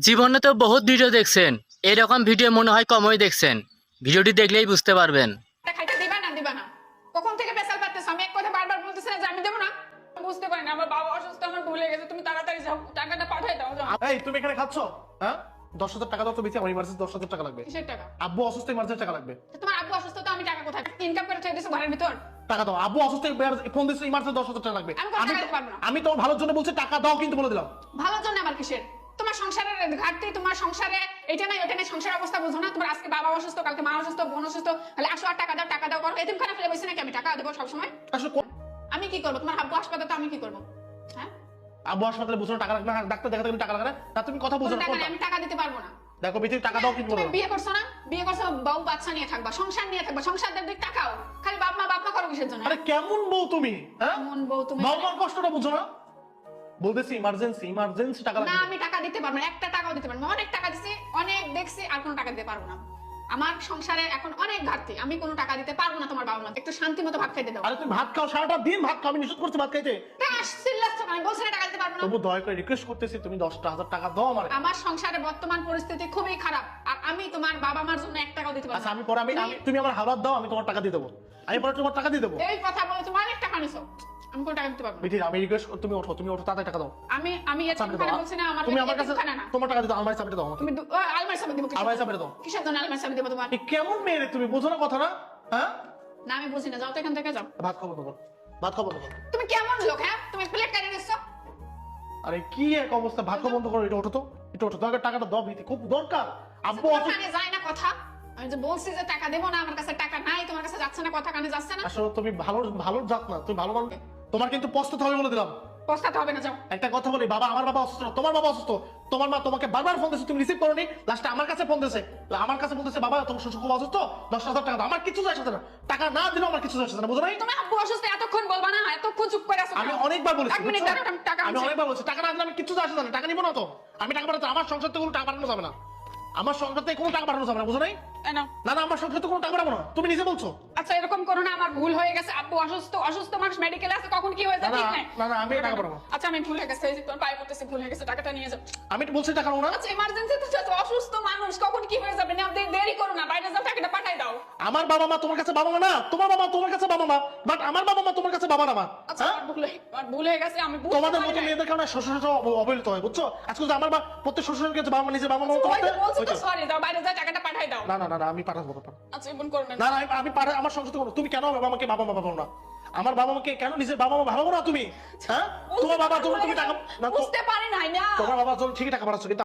জীবনে তো বহুত ভিডিও দেখছেন, এরকম ভিডিও মনে হয় কমই দেখছেন। ভিডিওটি দেখলেই বুঝতে পারবেন। খাইতে দিবা না দিবা না কখন থেকে পেশাল পাচ্তেছ? আমি এক কথা বারবার বলতেছি না যে আমি দেবো না। বুঝতে পারি না, আমার বাবা অসুস্থ, আমার ভুলে গেছে। তুমি তাড়াতাড়ি যাও, টাকাটা পাঠাই দাও। যাও। এই তুমি এখানে খাচ্ছ? হ্যাঁ, 10,000 টাকা দাও তো বেশি, আমার ইমার্জেন্সি 10,000 টাকা লাগবে। কিসের টাকা? আব্বু অসুস্থ, ইমার্জেন্সি টাকা লাগবে। তো তোমার আব্বু অসুস্থ, তো আমি টাকা কোথায় ইনকাম করে ছেড়ে দিছো ঘরের ভিতর? টাকা দাও। আব্বু অসুস্থ, ফোন দিচ্ছে, ইমার্জেন্সি 10,000 টাকা লাগবে। আমি টাকা দিতে পারবো না। আমি তোমার ভালোর জন্য বলছি, টাকা দাও কিন্তু বলে দিলাম। ভালোর জন্য আমার কিসের? তোমার সংসারের ঘাটতি, তোমার সংসারে এটা নাই ওটা নাই, সংসারের অবস্থা বুঝো না? তোমার আজকে বাবা অসুস্থ, কালকে মা অসুস্থ, বোন অসুস্থ, তাহলে আসো আর টাকা দাও করো। এতিমখানা ফেলে বসে নাকি আমি টাকা দেবো সবসময়? আসলে আমি কি করবো? তোমার আব্বু হাসপাতালে, তো আমি কি করবো? হ্যাঁ, আব্বু হাসপাতালে বসে টাকা লাগবে না, ডাক্তার দেখাতে গেলে টাকা লাগবে না, তা তুমি কথা বুঝো কোনো না টাকা নেই, কোনটা? আমি টাকা দিতে পারবো না। দেখো বেশি টাকা দাও কিন্তু বলে তুমি দিলাম। বিয়ে করছো না? বিয়ে করছো, বউ বাচ্চা নিয়ে থাকবা, সংসার নিয়ে থাকবা, সংসার দিক টাকাও খালি বাপ মা করো কিসের জন্য? আরে কেমন বউ তুমি? হ্যাঁ, এমন বউ তুমি? বাবার কষ্টটা বুঝো না? বলতেছি ইমার্জেন্সি টাকা না, লাগবে। আমি টাকা দিতে পারবো না, একটা টাকাও দিতে পারবো না। অনেক টাকা দিছি, অনেক দেখছি, আর কোনো টাকা দিতে পারবো না। আমার সংসারে এখন অনেক ঘাটতি, আমি কোনো টাকা দিতে পারবো না। তোমার বাবা মা একটু শান্তি মতো ভাত খাইতে দাও। আরে তুমি ভাত খাও, সারাটা দিন ভাত খাও, আমি নিষেধ করছি ভাত খাইতে। চিল্লাচ্ছ কেন? আমি বলছি না টাকা দিতে পারবো না। তবু দয়া করে রিকোয়েস্ট করতেছি, তুমি 10,000 টাকা দাও আমার। আমার সংসারে বর্তমান পরিস্থিতি খুবই খারাপ, আর আমি তোমার বাবা মার জন্য এক টাকাও দিতে পারবো আচ্ছা না। আমি পরে তুমি আমার হাওলাত দাও, আমি তোমার টাকা দিয়ে দেবো। আমি পরে তোমার টাকা দিয়ে দেবো। এই কথা বলে তুমি অনেক টাকা নিছো, আমি কোনো টাকা দিতে পারবো না। বিধি, আমি রিকোয়েস্ট, তুমি ওঠো তাড়াতাড়ি টাকা দাও। আমি চাবিটা এতিমখানা দাও। বলছি না, আমার তুমি আমার কাছে এতিমখানা না। তোমার টাকা দিতে, আলমারি চাবিটা দাও আমাকে। তুমি আলমারি চাবি দিব? আলমারি চাবিটা দাও। কিসের জন্য আলমারি চাবি দিব তোমার? এই কেমন মেয়ে রে তুমি, বোঝো না কথা না? হ্যাঁ, না, আমি বুঝি না, যাও তো এখান থেকে যাও। ভাত খাবো তোমার, ভাত খাবো তোমার। তুমি কেমন লোক? হ্যাঁ, তুমি প্লেট কেটে নিচ্ছ? আরে কি এক অবস্থা, ভাত খাবো বন্ধ করো, এটা ওঠো তো, এটা ওঠো, দরকার টাকাটা দাও, বিধি খুব দরকার। আব্বু তোমার অসুস্থ। কানে যায় না কথা? আমি যে বলছি যে টাকা দেবো না, আমার কাছে টাকা নাই, তোমার কাছে যাচ্ছে না, কথা কানে যাচ্ছে না। আসলে তুমি ভালো জাত না, তুমি ভালো মানুষ। তোমার কিন্তু পস্তাতে হবে বলে দিলাম। পস্তাতে হবে না, যাও। একটা কথা বলি, আমার বাবা অসুস্থ না, তোমার বাবা অসুস্থ। তোমার মা তোমাকে বারবার ফোন দিয়েছে, তুমি রিসিভ করোনি। লাস্টে আমার কাছে ফোন দিয়েছে, আমার কাছে বলতেছে বাবা তোমার শ্বশুর খুব অসুস্থ, 10,000 টাকা দাও। আমার কিছু যায় আসে না, টাকা না দিলেও আমার কিছু যায় আসে না, বুঝো নাই? তুমি আব্বু অসুস্থ এতক্ষণ বলবা না? এতক্ষণ চুপ করে আছো আমি কেন? অনেকবার বলেছি, এক মিনিট বুঝছো? দাঁড়াও, আমি টাকা আমি আনছি। অনেকবার বলেছি, টাকা না দিলে আমি কিছু যায় আসে না, টাকা নিবো না তো। আমি টাকা পাঠাতে, আমার সংসার থেকে কোনো টাকা পাঠানো যাবে না। আমার সংসার থেকে কোনো টাকা পাঠানো যাবে না, বুঝো নাই? এই নাও। না না, আমার সংসার থেকে কোনো টাকা পাঠাবো না, তুমি নিজে বলছো। আচ্ছা, এরকম করো না, আমার ভুল হয়ে গেছে। আব্বু অসুস্থ মানুষ মেডিকেলে আছে, কখন কি হয়ে যায় না, ঠিক নাই। না, আমি টাকা পাঠাবো। আচ্ছা, আমি ভুল হয়ে গেছে, এই যে তোমার পায়ে পড়তেছি, ভুল হয়ে গেছে, টাকাটা নিয়ে যাও। আমি তো বলছি টাকা নেবো না। আচ্ছা, ইমার্জেন্সি তো যত অসুস্থ মানুষ, কখন কি হয়ে যাবে না, দেরি করো না, বাইরে যাও, টাকাটা পাঠাই দাও। আমার বাবা মা তোমার কাছে বাবা মা না, তোমার বাবা তোমার কাছে বাবা মা, বাট আমার বাবা মা তোমার কাছে বাবা না মা। আচ্ছা, আমার ভুল হয়ে গেছে, আমি বুঝতে তোমাদের পারি মতো নাই। মেয়েদের কারণে শ্বশুর অবহেলিত হয়, বুঝছো? আজকে যদি আমার প্রত্যেক শ্বশুরের কাছে বাবা মা, নিজের বাবা মা ওই করতে, তো বলছি তো, সরি, যাও বাইরে যাও, টাকাটা পাঠাই দাও। না না না, আমি পাঠাবো না। আচ্ছা, এমন করো না। না না, আমি আমার সংসার থেকে তুমি কেন বাবা মাকে বাবা মা ভাবো না? আমার বাবা মাকে কেন নিজের বাবা মা ভাবো না তুমি? হ্যাঁ, তোমার বাবা তুমি টাকা না, বুঝতে পারি নাই না। তোমার বাবা ঠিকই টাকা পাঠাচ্ছ, কিন্তু